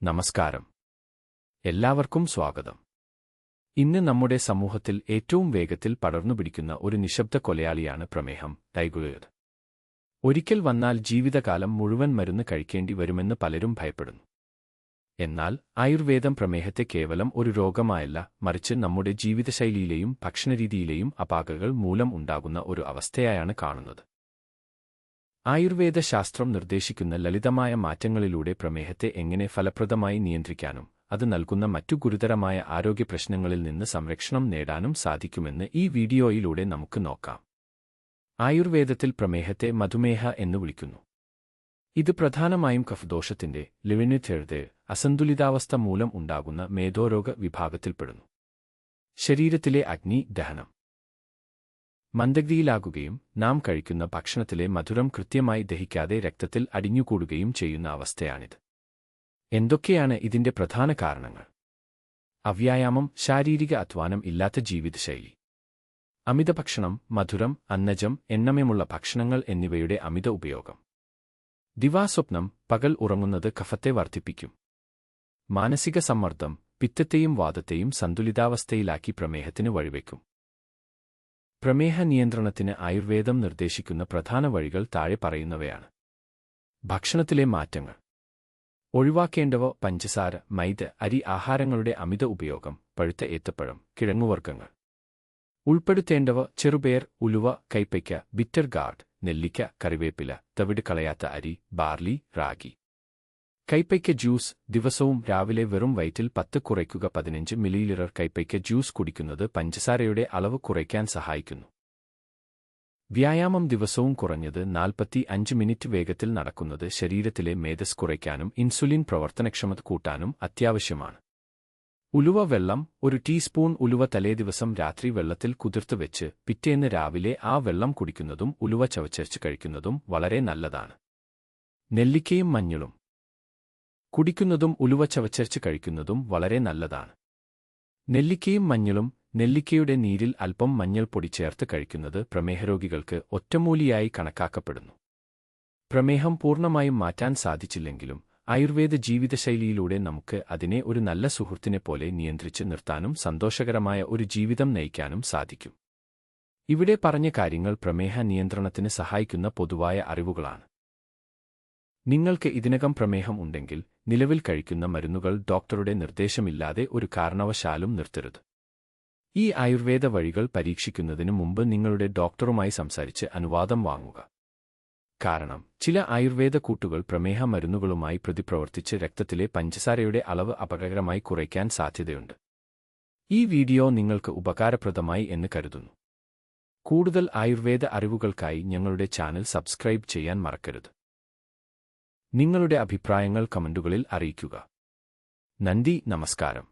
നമസ്കാരം. എല്ലാവർക്കും സ്വാഗതം. ഇന്ന് നമ്മുടെ സമൂഹത്തിൽ ഏറ്റവും വേഗത്തിൽ പടർന്നുപിടിക്കുന്ന ഒരു നിശബ്ദ കൊലയാളിയാണ് പ്രമേഹം, ടൈഗോയിഡ്. ഒരിക്കൽ വന്നാൽ ജീവിതകാലം മുഴുവൻ മരുന്ന് കഴിക്കേണ്ടി വരുമെന്ന് പലരും ഭയപ്പെടുന്നു. എന്നാൽ ആയുർവേദം പ്രമേഹത്തെ കേവലം ഒരു രോഗമായല്ല, മറിച്ച് നമ്മുടെ ജീവിതശൈലിയിലെയും ഭക്ഷണരീതിയിലെയും അപാകതകൾ മൂലം ഉണ്ടാകുന്ന ഒരു അവസ്ഥയായാണ് കാണുന്നത്. ആയുർവേദ ശാസ്ത്രം നിർദ്ദേശിക്കുന്ന ലളിതമായ മാറ്റങ്ങളിലൂടെ പ്രമേഹത്തെ എങ്ങനെ ഫലപ്രദമായി നിയന്ത്രിക്കാനും അത് നൽകുന്ന മറ്റു ഗുരുതരമായ ആരോഗ്യ പ്രശ്നങ്ങളിൽ നിന്ന് സംരക്ഷണം നേടാനും സാധിക്കുമെന്ന് ഈ വീഡിയോയിലൂടെ നമുക്ക് നോക്കാം. ആയുർവേദത്തിൽ പ്രമേഹത്തെ മധുമേഹ എന്ന് വിളിക്കുന്നു. ഇത് പ്രധാനമായും കഫദോഷത്തിന്റെ ലിവനിഥെഴുത് അസന്തുലിതാവസ്ഥ മൂലം ഉണ്ടാകുന്ന മേധോരോഗ വിഭാഗത്തിൽപ്പെടുന്നു. ശരീരത്തിലെ അഗ്നി ദഹനം മന്ദഗതിയിലാകുകയും നാം കഴിക്കുന്ന ഭക്ഷണത്തിലെ മധുരം കൃത്യമായി ദഹിക്കാതെ രക്തത്തിൽ അടിഞ്ഞുകൂടുകയും ചെയ്യുന്ന അവസ്ഥയാണിത്. എന്തൊക്കെയാണ് ഇതിന്റെ പ്രധാന കാരണങ്ങൾ? അവ്യായാമം, ശാരീരിക അധ്വാനം ഇല്ലാത്ത ജീവിതശൈലി, അമിതഭക്ഷണം, മധുരം, അന്നജം, എണ്ണമയമുള്ള ഭക്ഷണങ്ങൾ എന്നിവയുടെ അമിത ഉപയോഗം, ദിവാസ്വപ്നം, പകൽ ഉറങ്ങുന്നത് കഫത്തെ വർദ്ധിപ്പിക്കും, മാനസിക സമ്മർദ്ദം പിത്തത്തെയും വാതത്തെയും സന്തുലിതാവസ്ഥയിലാക്കി പ്രമേഹത്തിന് വഴിവെക്കും. പ്രമേഹ നിയന്ത്രണത്തിന് ആയുർവേദം നിർദ്ദേശിക്കുന്ന പ്രധാന വഴികൾ താഴെ പറയുന്നവയാണ്. ഭക്ഷണത്തിലെ മാറ്റങ്ങൾ. ഒഴിവാക്കേണ്ടവ പഞ്ചസാര, മൈദ, അരി ആഹാരങ്ങളുടെ അമിത ഉപയോഗം, പഴുത്ത ഏത്തപ്പഴം, കിഴങ്ങുവർഗ്ഗങ്ങൾ. ഉൾപ്പെടുത്തേണ്ടവ ചെറുപയർ, ഉലുവ, കൈപ്പയ്ക്ക, ബിറ്റർ ഗാർഡ്, നെല്ലിക്ക, കറിവേപ്പില, തവിട് കളയാത്ത അരി, ബാർലി, റാഗി. കൈപ്പയ്ക്ക ജ്യൂസ്. ദിവസവും രാവിലെ വെറും വയറ്റിൽ 10 കുറയ്ക്കുക. 15 മില്ലിലിറ്റർ കൈപ്പയ്ക്ക ജ്യൂസ് കുടിക്കുന്നത് പഞ്ചസാരയുടെ അളവ് കുറയ്ക്കാൻ സഹായിക്കുന്നു. വ്യായാമം. ദിവസവും കുറഞ്ഞത് 45 മിനിറ്റ് വേഗത്തിൽ നടക്കുന്നത് ശരീരത്തിലെ മേധസ് കുറയ്ക്കാനും ഇൻസുലിൻ പ്രവർത്തനക്ഷമത കൂട്ടാനും അത്യാവശ്യമാണ്. ഉലുവ വെള്ളം. 1 ടീസ്പൂൺ ഉലുവ തലേദിവസം രാത്രി വെള്ളത്തിൽ കുതിർത്ത് വെച്ച് പിറ്റേന്ന് രാവിലെ ആ വെള്ളം കുടിക്കുന്നതും ഉലുവ ചവച്ചരച്ച് കഴിക്കുന്നതും വളരെ നല്ലതാണ്. നെല്ലിക്കയും മഞ്ഞളും കുടിക്കുന്നതും ഉലുവ ചവച്ചരച്ച് കഴിക്കുന്നതും വളരെ നല്ലതാണ്. നെല്ലിക്കയും മഞ്ഞളും. നെല്ലിക്കയുടെ നീരിൽ അല്പം മഞ്ഞൾപ്പൊടി ചേർത്ത് കഴിക്കുന്നത് പ്രമേഹരോഗികൾക്ക് ഒറ്റമൂലിയായി കണക്കാക്കപ്പെടുന്നു. പ്രമേഹം പൂർണ്ണമായും മാറ്റാൻ സാധിച്ചില്ലെങ്കിലും ആയുർവേദ ജീവിതശൈലിയിലൂടെ നമുക്ക് അതിനെ ഒരു നല്ല സുഹൃത്തിനെപ്പോലെ നിയന്ത്രിച്ച് നിർത്താനും സന്തോഷകരമായ ഒരു ജീവിതം നയിക്കാനും സാധിക്കും. ഇവിടെ പറഞ്ഞ കാര്യങ്ങൾ പ്രമേഹ നിയന്ത്രണത്തിന് സഹായിക്കുന്ന പൊതുവായ അറിവുകളാണ്. നിങ്ങൾക്ക് ഇതിനകം പ്രമേഹം ഉണ്ടെങ്കിൽ നിലവിൽ കഴിക്കുന്ന മരുന്നുകൾ ഡോക്ടറുടെ നിർദ്ദേശമില്ലാതെ ഒരു കാരണവശാലും നിർത്തരുത്. ഈ ആയുർവേദ വഴികൾ പരീക്ഷിക്കുന്നതിന് മുമ്പ് നിങ്ങളുടെ ഡോക്ടറുമായി സംസാരിച്ച് അനുവാദം വാങ്ങുക. കാരണം ചില ആയുർവേദ കൂട്ടുകൾ പ്രമേഹ മരുന്നുകളുമായി പ്രതിപ്രവർത്തിച്ച് രക്തത്തിലെ പഞ്ചസാരയുടെ അളവ് അപകടകരമായി കുറയ്ക്കാൻ സാധ്യതയുണ്ട്. ഈ വീഡിയോ നിങ്ങൾക്ക് ഉപകാരപ്രദമായി എന്ന് കരുതുന്നു. കൂടുതൽ ആയുർവേദ അറിവുകൾക്കായി ഞങ്ങളുടെ ചാനൽ സബ്സ്ക്രൈബ് ചെയ്യാൻ മറക്കരുത്. നിങ്ങളുടെ അഭിപ്രായങ്ങൾ കമന്റുകളിൽ അറിയിക്കുക. നന്ദി, നമസ്കാരം.